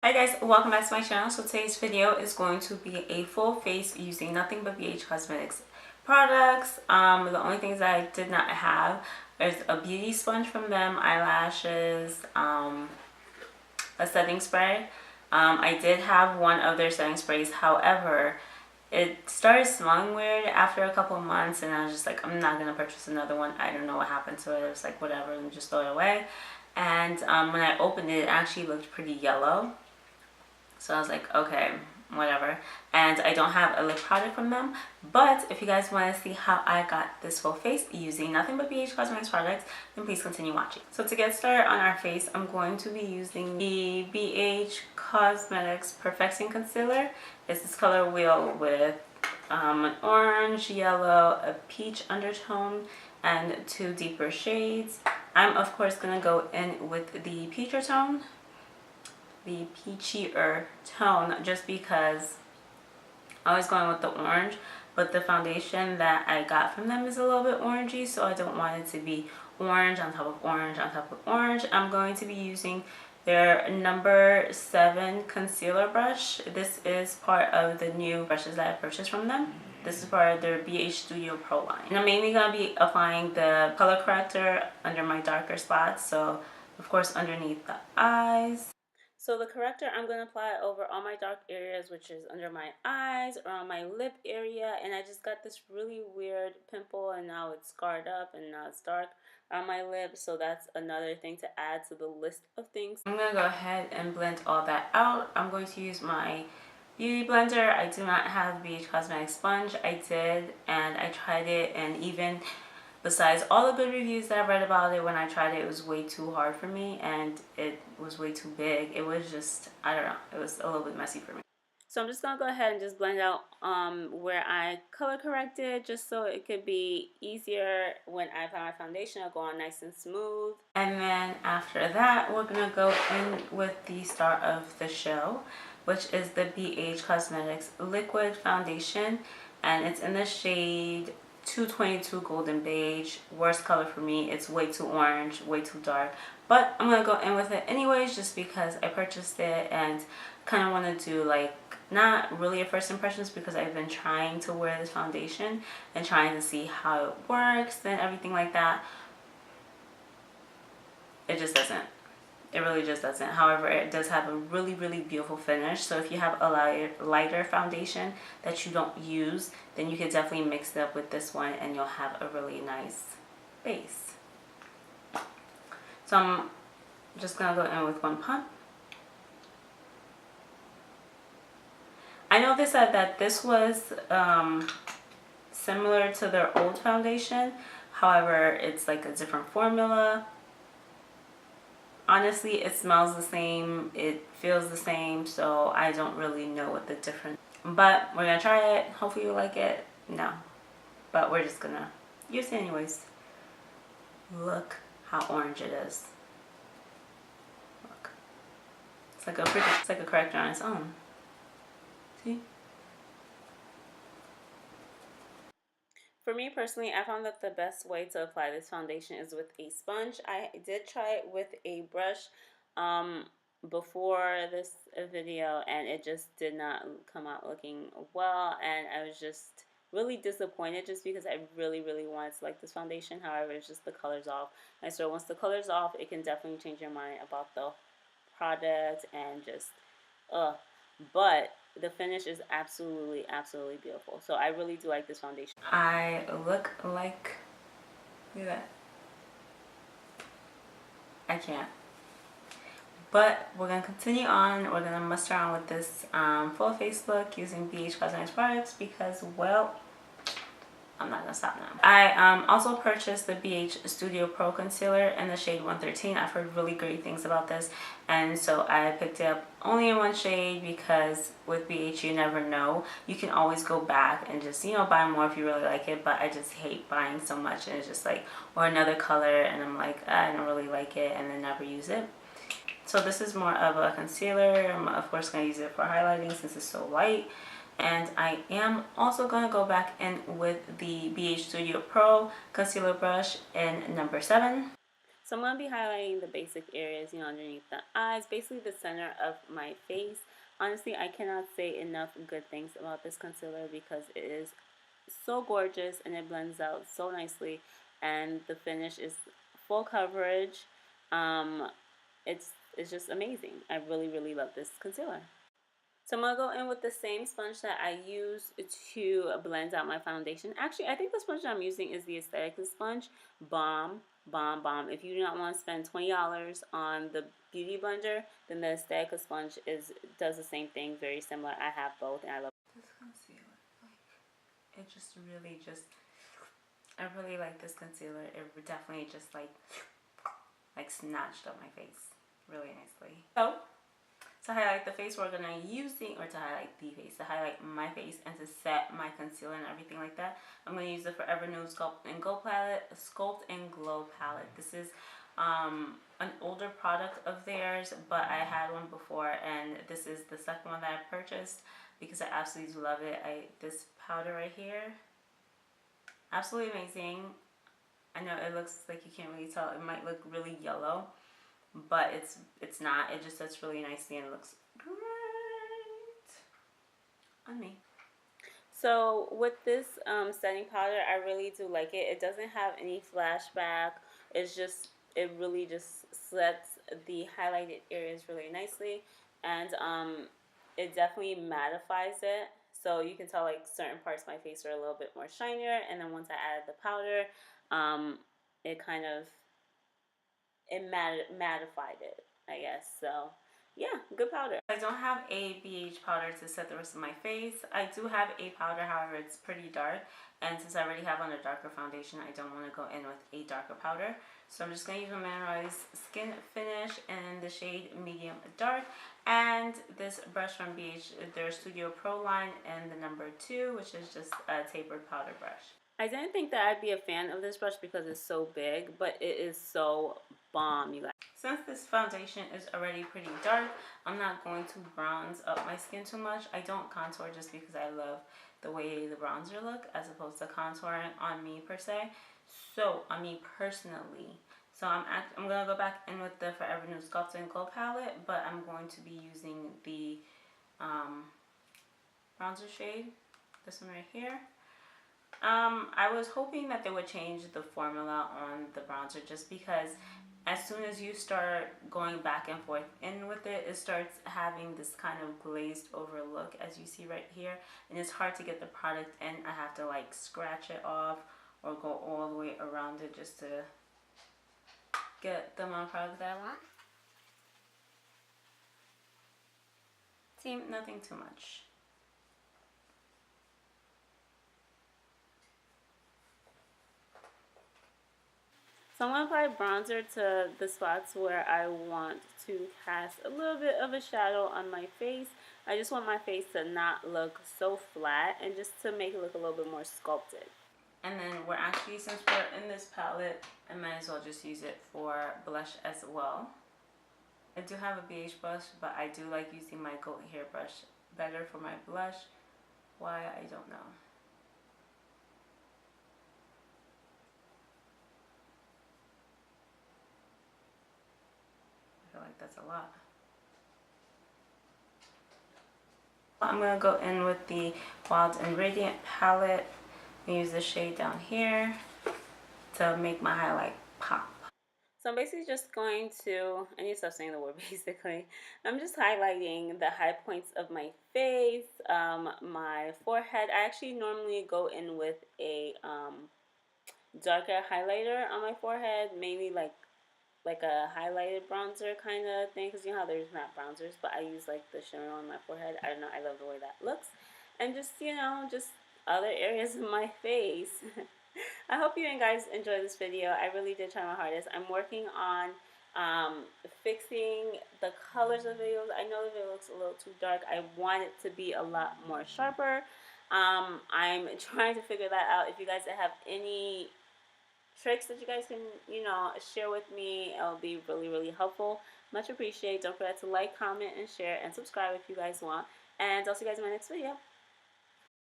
Hi guys, welcome back to my channel. So today's video is going to be a full face using nothing but BH Cosmetics products. The only things that I did not have is a beauty sponge from them, eyelashes, a setting spray. I did have one of their setting sprays. However, it started smelling weird after a couple of months, and I was just like, I'm not gonna purchase another one. I don't know what happened to it. It was like, whatever, and just throw it away. And when I opened it, it actually looked pretty yellow. So I was like, okay, whatever. And I don't have a lip product from them. But if you guys want to see how I got this full face using nothing but BH Cosmetics products, then please continue watching. So to get started on our face, I'm going to be using the BH Cosmetics Perfecting Concealer. It's this color wheel with an orange, yellow, a peach undertone, and two deeper shades. I'm of course going to go in with the peacher tone, the peachier tone, just because I was going with the orange, but the foundation that I got from them is a little bit orangey, so I don't want it to be orange on top of orange on top of orange. I'm going to be using their number 7 concealer brush. This is part of the new brushes that I purchased from them. This is part of their BH Studio Pro line. And I'm mainly going to be applying the color corrector under my darker spots, so of course underneath the eyes. So the corrector, I'm going to apply it over all my dark areas, which is under my eyes, around my lip area, and I just got this really weird pimple, and now it's scarred up, and now it's dark on my lip, so that's another thing to add to the list of things. I'm going to go ahead and blend all that out. I'm going to use my beauty blender. I do not have BH Cosmetics sponge. I did, and I tried it, and even besides all the good reviews that I've read about it, when I tried it, it was way too hard for me, and it was way too big. It was just, I don't know, it was a little bit messy for me. So I'm just going to go ahead and just blend out where I color corrected, just so it could be easier when I apply my foundation. It'll go on nice and smooth. And then after that, we're going to go in with the star of the show, which is the BH Cosmetics Liquid Foundation, and it's in the shade 222 Golden Beige. Worst color for me. It's way too orange, way too dark, but I'm gonna go in with it anyways, just because I purchased it and kind of want to do like not really a first impressions, because I've been trying to wear this foundation and trying to see how it works and everything like that. It just doesn't. It really just doesn't. However, it does have a really, really beautiful finish. So if you have a lighter foundation that you don't use, then you could definitely mix it up with this one and you'll have a really nice base. So I'm just going to go in with one pump. I know they said that this was similar to their old foundation. However, it's like a different formula. Honestly, it smells the same, it feels the same, so I don't really know what the difference. But we're gonna try it. Hopefully you like it. No, but we're just gonna use it anyways. Look how orange it is. Look, it's like a corrector on its own. See? For me personally, I found that the best way to apply this foundation is with a sponge. I did try it with a brush before this video, and it just did not come out looking well, and I was just really disappointed, just because I really, really wanted to like this foundation. However, it's just the color's off. And so once the color's off, it can definitely change your mind about the product and just but the finish is absolutely, absolutely beautiful. So I really do like this foundation. I look like, look at that. I can't. But we're going to continue on. We're going to mess around with this full face look using BH Cosmetics products because, well, I'm not going to stop now. I also purchased the BH Studio Pro Concealer in the shade 113. I've heard really great things about this, and so I picked it up only in one shade because with BH you never know. You can always go back and just, you know, buy more if you really like it, but I just hate buying so much and it's just like, or another color, and I'm like, I don't really like it, and then never use it. So this is more of a concealer. I'm of course going to use it for highlighting since it's so light. And I am also going to go back in with the BH Studio Pro Concealer Brush in number 7. So I'm going to be highlighting the basic areas, you know, underneath the eyes, basically the center of my face. Honestly, I cannot say enough good things about this concealer because it is so gorgeous and it blends out so nicely, and the finish is full coverage. Um, it's just amazing. I really love this concealer. So I'm going to go in with the same sponge that I use to blend out my foundation. Actually, I think the sponge that I'm using is the Aesthetica sponge. Bomb, bomb, bomb. If you do not want to spend $20 on the Beauty Blender, then the Aesthetica sponge does the same thing, very similar. I have both and I love this concealer. Like, it just really I really like this concealer. It definitely just like snatched up my face really nicely. So to highlight the face, we're gonna to highlight my face and to set my concealer and everything like that, I'm gonna use the Forever Nude Sculpt and Glow palette. This is an older product of theirs, but I had one before, and this is the second one that I purchased because I absolutely love it. This powder right here, absolutely amazing. I know it looks like you can't really tell. It might look really yellow, but it's not. It just sets really nicely and it looks great on me. So with this setting powder, I really do like it. It doesn't have any flashback. It really just sets the highlighted areas really nicely, and it definitely mattifies it. So you can tell like certain parts of my face are a little bit more shinier, and then once I added the powder, it kind of mattified it, I guess. So yeah, good powder. I don't have a BH powder to set the rest of my face. I do have a powder, however it's pretty dark, and since I already have on a darker foundation, I don't want to go in with a darker powder. So I'm just going to use my Mineralized Skin Finish in the shade Medium Dark, and this brush from BH, their Studio Pro line, and the number 2, which is just a tapered powder brush. I didn't think that I'd be a fan of this brush because it's so big, but it is so bomb, you guys. Since this foundation is already pretty dark, I'm not going to bronze up my skin too much. I don't contour just because I love the way the bronzer look as opposed to contouring on me per se. So, on me personally. So I'm going to go back in with the Forever Nude Sculpt and Glow palette, but I'm going to be using the bronzer shade, this one right here. I was hoping that they would change the formula on the bronzer just because as soon as you start going back and forth in with it, it starts having this kind of glazed over look as you see right here, and it's hard to get the product in. I have to like scratch it off or go all the way around it just to get the amount of product that I want. See, nothing too much. So I'm going to apply bronzer to the spots where I want to cast a little bit of a shadow on my face. I just want my face to not look so flat and just to make it look a little bit more sculpted. And then since we're in this palette, I might as well just use it for blush as well. I do have a BH brush, but I do like using my goat hair brush better for my blush. Why, I don't know. I feel like that's a lot. I'm going to go in with the Wild and Radiant palette and use the shade down here to make my highlight pop. So I'm basically just going to, I need to stop saying the word basically. I'm just highlighting the high points of my face, my forehead. I actually normally go in with a darker highlighter on my forehead, mainly like a highlighted bronzer kind of thing, because you know how there's not bronzers, but I use like the shimmer on my forehead. I don't know, I love the way that looks. And just, you know, just other areas of my face. I hope you guys enjoyed this video. I really did try my hardest. I'm working on fixing the colors of the videos. I know the video looks a little too dark. I want it to be a lot more sharper. I'm trying to figure that out. If you guys have any tricks that you guys can, you know, share with me, it'll be really helpful. Much appreciated. Don't forget to like, comment, and share, and subscribe if you guys want. And I'll see you guys in my next video.